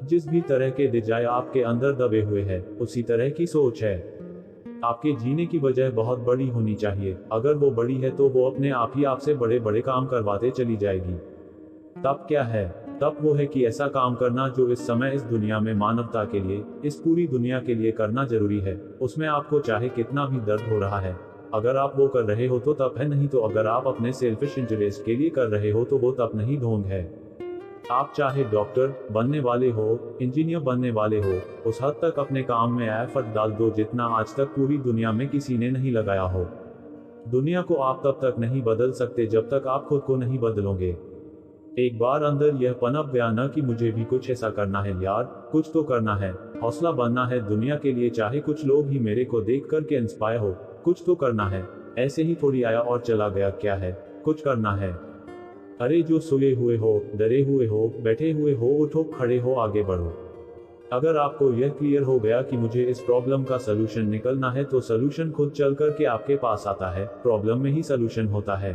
जिस भी तरह के डिजायर आपके अंदर दबे हुए हैं, उसी तरह की सोच है। आपके जीने की वजह बहुत बड़ी होनी चाहिए। अगर वो बड़ी है तो वो अपने आप ही आपसे बड़े बड़े काम करवाते चली जाएगी। तब क्या है? तब वो है कि ऐसा काम करना जो इस समय इस दुनिया में मानवता के लिए, इस पूरी दुनिया के लिए करना जरूरी है। उसमें आपको चाहे कितना भी दर्द हो रहा है, अगर आप वो कर रहे हो तो तब है, नहीं तो अगर आप अपने सेल्फिश इंटरेस्ट के लिए कर रहे हो तो वो तब नहीं, ढोंग है। आप चाहे डॉक्टर बनने वाले हो, इंजीनियर बनने वाले हो, उस हद तक अपने काम में एफर्ट डाल दो जितना आज तक पूरी दुनिया में किसी ने नहीं लगाया हो। दुनिया को आप तब तक नहीं बदल सकते जब तक आप खुद को नहीं बदलोगे। एक बार अंदर यह पनप गया न कि मुझे भी कुछ ऐसा करना है यार, कुछ तो करना है, हौसला बनना है दुनिया के लिए, चाहे कुछ लोग ही मेरे को देख करके इंस्पायर हो, कुछ तो करना है। ऐसे ही थोड़ी आया और चला गया, क्या है, कुछ करना है। अरे जो सोए हुए हो, डरे हुए हो, बैठे हुए हो, उठो, खड़े हो, आगे बढ़ो। अगर आपको यह क्लियर हो गया कि मुझे इस प्रॉब्लम का सलूशन निकलना है तो सलूशन खुद चल करके आपके पास आता है। प्रॉब्लम में ही सलूशन होता है,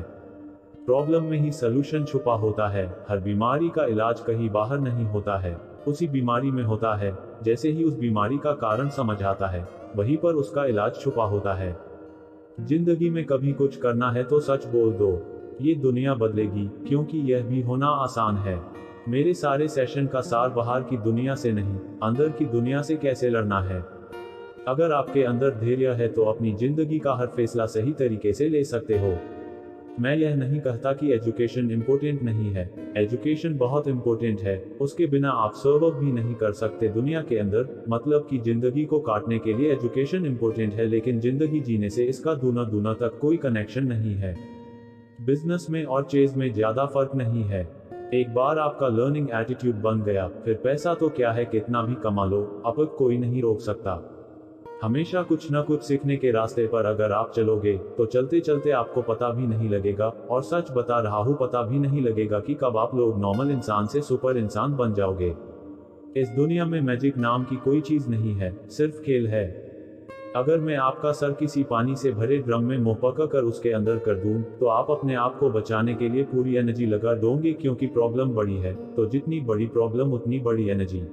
प्रॉब्लम में ही सलूशन छुपा होता है। हर बीमारी का इलाज कहीं बाहर नहीं होता है, उसी बीमारी में होता है। जैसे ही उस बीमारी का कारण समझ आता है, वहीं पर उसका इलाज छुपा होता है। जिंदगी में कभी कुछ करना है तो सच बोल दो, ये दुनिया बदलेगी, क्योंकि यह भी होना आसान है। मेरे सारे सेशन का सार बाहर की दुनिया से नहीं, अंदर की दुनिया से कैसे लड़ना है। अगर आपके अंदर धैर्य है तो अपनी जिंदगी का हर फैसला सही तरीके से ले सकते हो। मैं यह नहीं कहता कि एजुकेशन इम्पोर्टेंट नहीं है, एजुकेशन बहुत इम्पोर्टेंट है। उसके बिना आप सर्वाइव भी नहीं कर सकते दुनिया के अंदर। मतलब कि जिंदगी को काटने के लिए एजुकेशन इम्पोर्टेंट है, लेकिन जिंदगी जीने से इसका दूना दूना तक कोई कनेक्शन नहीं है। बिजनेस में और चेज में ज्यादा फर्क नहीं है। एक बार आपका लर्निंग एटीट्यूड बन गया, फिर पैसा तो क्या है, कितना भी कमा लो, अब कोई नहीं रोक सकता। हमेशा कुछ न कुछ सीखने के रास्ते पर अगर आप चलोगे तो चलते चलते आपको पता भी नहीं लगेगा, और सच बता रहा हूँ, पता भी नहीं लगेगा कि कब आप लोग नॉर्मल इंसान से सुपर इंसान बन जाओगे। इस दुनिया में मैजिक नाम की कोई चीज नहीं है, सिर्फ खेल है। अगर मैं आपका सर किसी पानी से भरे ड्रम में मुंह पका कर उसके अंदर कर दूं, तो आप अपने आप को बचाने के लिए पूरी एनर्जी लगा दोगे, क्योंकि प्रॉब्लम बड़ी है, तो जितनी बड़ी प्रॉब्लम उतनी बड़ी एनर्जी।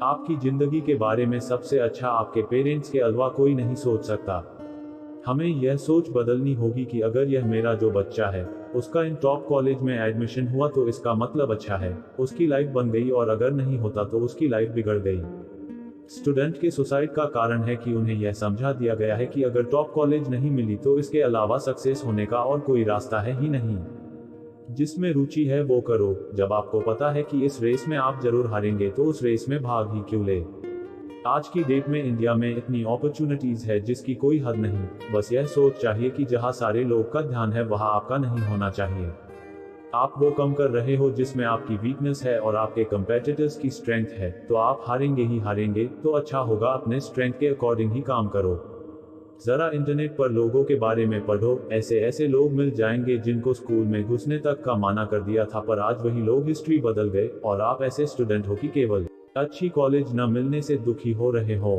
आपकी जिंदगी के बारे में सबसे अच्छा आपके पेरेंट्स के अलावा कोई नहीं सोच सकता। हमें यह सोच बदलनी होगी कि अगर यह मेरा जो बच्चा है, उसका इन टॉप कॉलेज में एडमिशन हुआ तो इसका मतलब अच्छा है, उसकी लाइफ बन गई, और अगर नहीं होता तो उसकी लाइफ बिगड़ गई। स्टूडेंट के सुसाइड का कारण है कि उन्हें यह समझा दिया गया है कि अगर टॉप कॉलेज नहीं मिली तो इसके अलावा सक्सेस होने का और कोई रास्ता है ही नहीं। जिसमें रुचि है वो करो। जब आपको पता है कि इस रेस में आप जरूर हारेंगे तो उस रेस में भाग ही क्यों ले। आज की डेट में इंडिया में इतनी अपॉर्चुनिटीज है जिसकी कोई हद नहीं। बस यह सोच चाहिए कि जहां सारे लोग का ध्यान है वहां आपका नहीं होना चाहिए। आप वो कम कर रहे हो जिसमें आपकी वीकनेस है और आपके कंपेटिटर्स की स्ट्रेंथ है, तो आप हारेंगे ही हारेंगे। तो अच्छा होगा अपने स्ट्रेंथ के अकॉर्डिंग ही काम करो। जरा इंटरनेट पर लोगों के बारे में पढ़ो, ऐसे ऐसे लोग मिल जाएंगे जिनको स्कूल में घुसने तक का माना कर दिया था, पर आज वही लोग हिस्ट्री बदल गए। और आप ऐसे स्टूडेंट हो कि केवल अच्छी कॉलेज न मिलने से दुखी हो रहे हो।